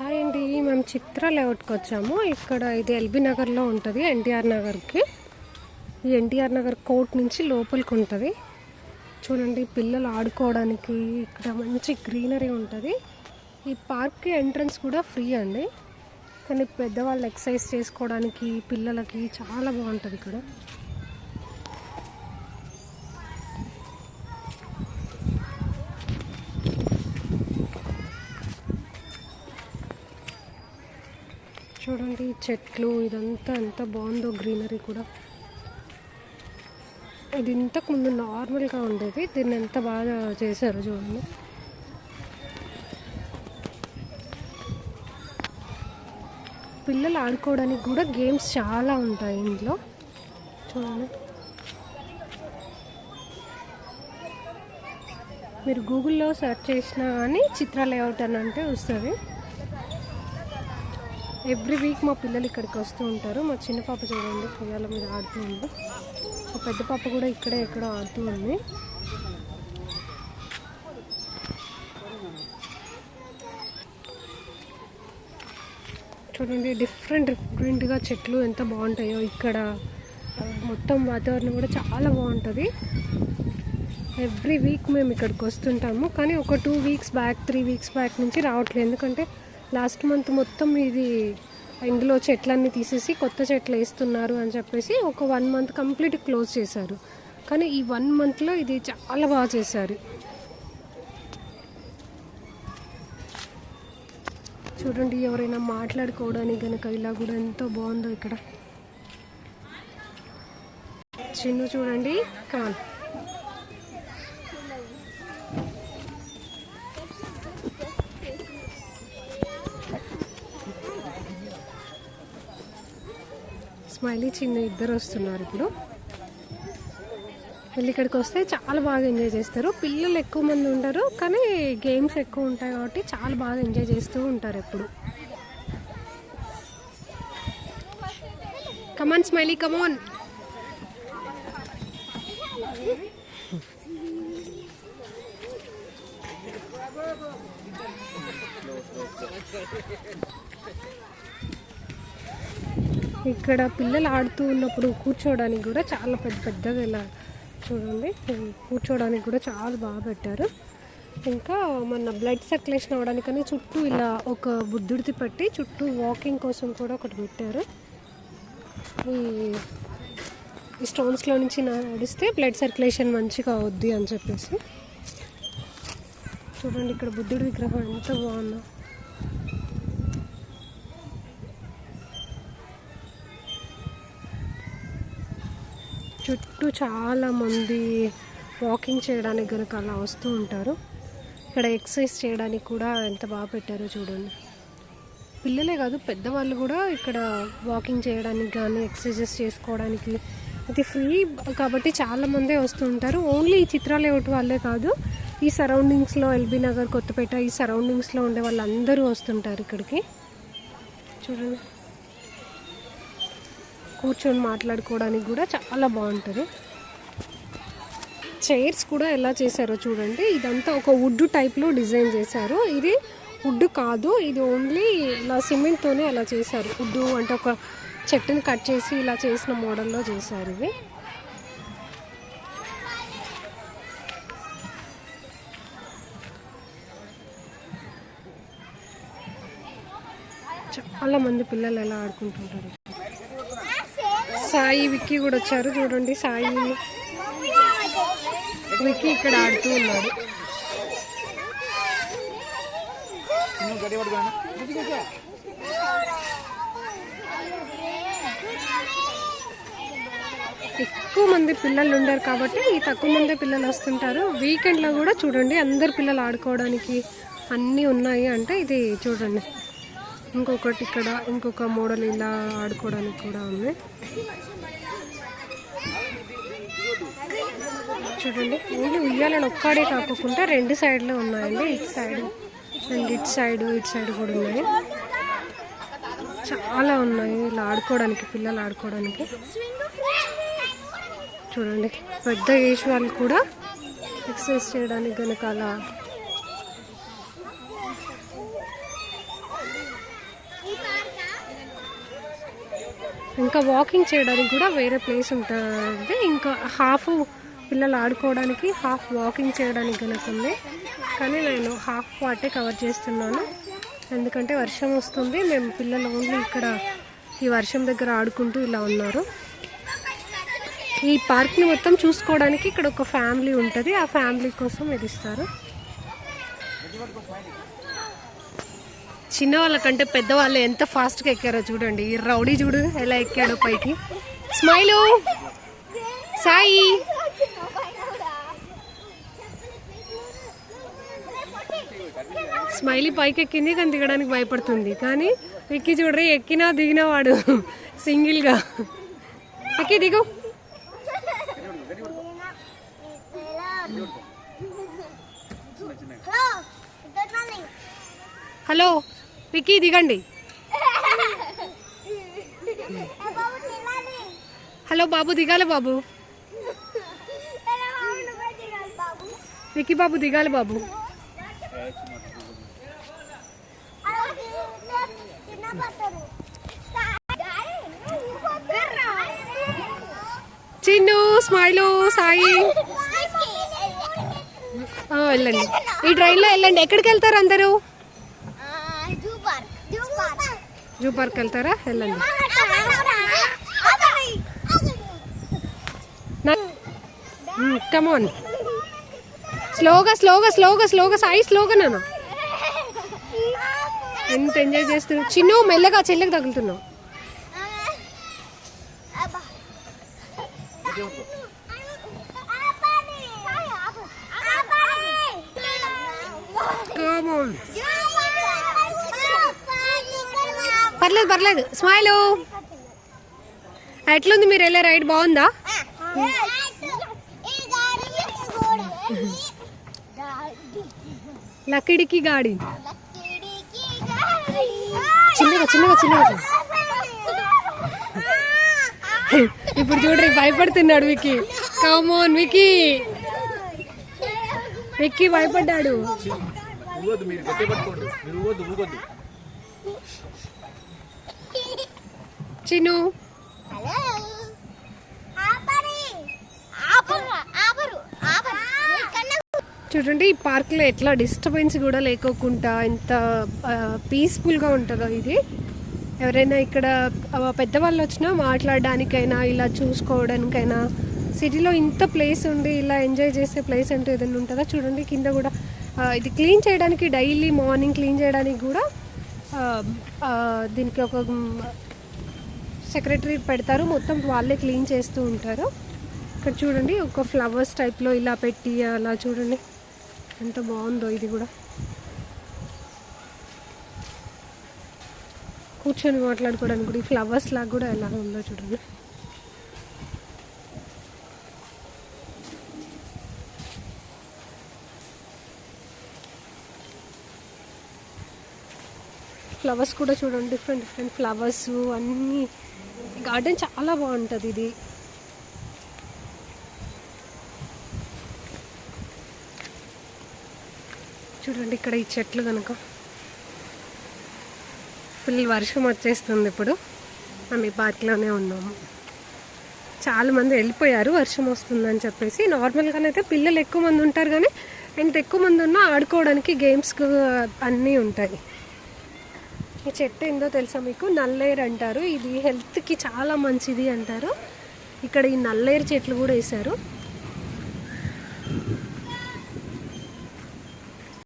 Hi అండి, మేము చిత్ర లేఅవుట్కి వచ్చాము. ఇక్కడ ఇది ఎల్బీ నగర్లో ఉంటుంది, ఎన్టీఆర్ నగర్కి. ఈ ఎన్టీఆర్ నగర్ కోర్ట్ నుంచి లోపలికి ఉంటుంది. చూడండి, పిల్లలు ఆడుకోవడానికి ఇక్కడ మంచి గ్రీనరీ ఉంటుంది. ఈ పార్క్కి ఎంట్రన్స్ కూడా ఫ్రీ అండి, కానీ పెద్దవాళ్ళు ఎక్సర్సైజ్ చేసుకోవడానికి పిల్లలకి చాలా బాగుంటుంది ఇక్కడ. చూడండి చెట్లు, ఇదంతా ఎంత బాగుందో గ్రీనరీ కూడా. ఇది ఇంతకు ముందు నార్మల్గా ఉండేది, దీన్ని ఎంత బాగా చేశారు చూడండి. పిల్లలు ఆడుకోవడానికి కూడా గేమ్స్ చాలా ఉంటాయి ఇంట్లో. చూడండి, మీరు గూగుల్లో సెర్చ్ చేసినా కానీ చిత్ర లేఅవుట్ అని అంటే వస్తుంది. ఎవ్రీ వీక్ మా పిల్లలు ఇక్కడికి వస్తూ ఉంటారు. మా చిన్న పాప చూడండి ఉయ్యాల మీద ఆడుతూ ఉంది. మా పెద్ద పాప కూడా ఇక్కడే ఎక్కడో ఆడుతూ ఉంది. చూడండి, డిఫరెంట్గా చెట్లు ఎంత బాగుంటాయో. ఇక్కడ మొత్తం వాతావరణం కూడా చాలా బాగుంటుంది. ఎవ్రీ వీక్ మేము ఇక్కడికి వస్తుంటాము, కానీ ఒక 2 వీక్స్ బ్యాక్ 3 వీక్స్ బ్యాక్ నుంచి రావట్లేదు. ఎందుకంటే లాస్ట్ మంత్ మొత్తం ఇది ఇందులో చెట్లన్నీ తీసేసి కొత్త చెట్లు వేస్తున్నారు అని చెప్పేసి ఒక 1 మంత్ కంప్లీట్ క్లోజ్ చేశారు. కానీ ఈ 1 మంత్లో ఇది చాలా బాగా చేశారు. చూడండి, ఎవరైనా మాట్లాడుకోవడానికి కనుక ఇలా కూడా ఎంతో బాగుందో ఇక్కడ. చిన్ను చూడండి, కాన్ స్మైలీ చిన్న ఇద్దరు వస్తున్నారు ఇప్పుడు. వీళ్ళు ఇక్కడికి వస్తే చాలా బాగా ఎంజాయ్ చేస్తారు. పిల్లలు ఎక్కువ మంది ఉంటారు, కానీ గేమ్స్ ఎక్కువ ఉంటాయి కాబట్టి చాలా బాగా ఎంజాయ్ చేస్తూ ఉంటారు ఎప్పుడు. కమాన్ స్మైలీ, కమాన్. ఇక్కడ పిల్లలు ఆడుతూ ఉన్నప్పుడు కూర్చోవడానికి కూడా చాలా పెద్దగా ఇలా చూడండి, కూర్చోవడానికి కూడా చాలా బాగా పెట్టారు. ఇంకా మన బ్లడ్ సర్క్యులేషన్ అవ్వడానికని చుట్టూ ఇలా ఒక బుద్ధుడిది పెట్టి చుట్టూ వాకింగ్ కోసం కూడా ఒకటి పెట్టారు. ఈ స్టోన్స్లో నుంచి నడిస్తే బ్లడ్ సర్క్యులేషన్ మంచిగా అవుద్ది అని చెప్పేసి. చూడండి, ఇక్కడ బుద్ధుడి విగ్రహం ఎంత బాగుందో. చుట్టూ చాలామంది వాకింగ్ చేయడానికి కనుక అలా వస్తూ ఉంటారు. ఇక్కడ ఎక్సర్సైజ్ చేయడానికి కూడా ఎంత బాగా పెట్టారో చూడండి. పిల్లలే కాదు, పెద్దవాళ్ళు కూడా ఇక్కడ వాకింగ్ చేయడానికి కానీ ఎక్సర్సైజెస్ చేసుకోవడానికి అది ఫ్రీ కాబట్టి చాలామందే వస్తూ ఉంటారు. ఓన్లీ ఈ చిత్ర లేఅవుట్ వాళ్ళే కాదు, ఈ సరౌండింగ్స్లో ఎల్బీ నగర్, కొత్తపేట ఈ సరౌండింగ్స్లో ఉండే వాళ్ళందరూ వస్తుంటారు ఇక్కడికి. చూడండి, కూర్చొని మాట్లాడుకోవడానికి కూడా చాలా బాగుంటుంది. చైర్స్ కూడా ఎలా చేశారో చూడండి. ఇదంతా ఒక వుడ్ టైప్లో డిజైన్ చేశారు. ఇది వుడ్ కాదు, ఇది ఓన్లీ ఇలా సిమెంట్తోనే అలా చేశారు. వుడ్ అంటే ఒక చెట్టుని కట్ చేసి ఇలా చేసిన మోడల్లో చేశారు ఇవి. చాలా మంది పిల్లలు ఎలా ఆడుకుంటుంటారు. సాయి, విక్కీ కూడా వచ్చారు. చూడండి, సాయి, విక్కీ ఇక్కడ ఆడుతూ ఉన్నాడు. ఎక్కువ మంది పిల్లలు ఉండరు కాబట్టి ఈ తక్కువ మంది పిల్లలు వస్తుంటారు. వీకెండ్లో కూడా చూడండి, అందరు పిల్లలు ఆడుకోవడానికి అన్నీ ఉన్నాయి. అంటే ఇది చూడండి, ఇంకొకటి ఇక్కడ ఇంకొక మోడల్ ఇలా ఆడుకోవడానికి కూడా ఉంది. చూడండి, ఓన్లీ ఉయ్యాలని ఒక్కడే కాకుండా 2 సైడ్లో ఉన్నాయండి. ఇటు సైడ్ అండ్ ఇటు సైడ్ కూడా ఉన్నాయి. చాలా ఉన్నాయి ఇలా ఆడుకోవడానికి, పిల్లలు ఆడుకోవడానికి. చూడండి, పెద్ద ఏజ్ వాళ్ళు కూడా ఎక్సర్సైజ్ చేయడానికి కనుక అలా ఇంకా వాకింగ్ చేయడానికి కూడా వేరే ప్లేస్ ఉంటుంది. ఇంకా హాఫ్ పిల్లలు ఆడుకోవడానికి, హాఫ్ వాకింగ్ చేయడానికి కనుక ఉంది. కానీ నేను హాఫ్ పార్టే కవర్ చేస్తున్నాను, ఎందుకంటే వర్షం వస్తుంది. మేము పిల్లలు ఓన్లీ ఇక్కడ ఈ వర్షం దగ్గర ఆడుకుంటూ ఇలా ఉన్నారు. ఈ పార్క్ని మొత్తం చూసుకోవడానికి ఇక్కడ ఒక ఫ్యామిలీ ఉంటుంది. ఆ ఫ్యామిలీ కోసం ఇది ఇస్తారు. చిన్న వాళ్ళకంటే పెద్దవాళ్ళు ఎంత ఫాస్ట్గా ఎక్కారో చూడండి. ఈ రౌడీ చూడు ఎలా ఎక్కాడో పైకి. స్మైలు సాయి. స్మైలీ పైకి ఎక్కింది కానీ దిగడానికి భయపడుతుంది. కానీ విక్కీ చూడరి ఎక్కినా దిగినా వాడు సింగిల్గా. విక్కీ దిగు. హలో విక్కీ దిగండి. హలో బాబు దిగాలి బాబు. విక్కీ బాబు దిగాలి బాబు. చిన్ను, స్మైలు, సాయి వెళ్ళండి. ఈ ట్రైన్లో వెళ్ళండి. ఎక్కడికి వెళ్తారు అందరూ? జూ పార్క్ వెళ్తారా? వెళ్ళండి. కమాన్, స్లోగా స్లోగా స్లోగా స్లోగా సాయి, స్లోగా నాన్న. ఎంత ఎంజాయ్ చేస్తున్నావు చిన్ను. మెల్లగా చెల్లెకి తగులుతున్నావు. పర్లేదు పర్లేదు. స్మైలు ఎట్లుంది? మీరు వెళ్ళే రైడ్ బాగుందా? లక్కిడికి గాడి. చిన్నగా చిన్నగా చిన్నగా. ఇప్పుడు చూడరి భయపడుతున్నాడు విక్కీ. కమోన్ విక్కీ. విక్కీ భయపడ్డాడు. చిన్ను చూడండి, ఈ పార్క్లో ఎట్లా డిస్టర్బెన్స్ కూడా లేకోకుండా ఎంత పీస్ఫుల్గా ఉంటుందో ఇది. ఎవరైనా ఇక్కడ పెద్దవాళ్ళు వచ్చినా మాట్లాడడానికైనా, ఇలా చూసుకోవడానికైనా, సిటీలో ఇంత ప్లేస్ ఉండి ఇలా ఎంజాయ్ చేసే ప్లేస్ అంటూ ఏదైనా ఉంటుందా? చూడండి కింద కూడా ఇది క్లీన్ చేయడానికి, డైలీ మార్నింగ్ క్లీన్ చేయడానికి కూడా దీనికి ఒక సెక్రటరీ పెడతారు. మొత్తం వాళ్ళే క్లీన్ చేస్తూ ఉంటారు. ఇక్కడ చూడండి ఒక ఫ్లవర్స్ టైప్లో ఇలా పెట్టి అలా చూడండి ఎంత బాగుందో. ఇది కూడా కూర్చొని మాట్లాడుకోవడానికి కూడా ఈ ఫ్లవర్స్ లాగా కూడా ఎలా ఉందో చూడండి. ఫ్లవర్స్ కూడా చూడండి, డిఫరెంట్ డిఫరెంట్ ఫ్లవర్స్ అన్నీ. గార్డెన్ చాలా బాగుంటుంది ఇది. చూడండి ఇక్కడ ఈ చెట్లు కనుక ఫుల్ వర్షం వచ్చేస్తుంది. ఇప్పుడు మేము ఈ పార్క్లోనే ఉన్నాము. చాలామంది వెళ్ళిపోయారు వర్షం వస్తుందని చెప్పేసి. నార్మల్గానైతే పిల్లలు ఎక్కువ మంది ఉంటారు, కానీ ఎంత ఎక్కువ మంది ఉన్నా ఆడుకోవడానికి గేమ్స్ అన్నీ ఉంటాయి. ఈ చెట్టు ఏందో తెలుసా మీకు? నల్లేరు అంటారు. ఇది హెల్త్కి చాలా మంచిది అంటారు. ఇక్కడ ఈ నల్లేరు చెట్లు కూడా వేశారు.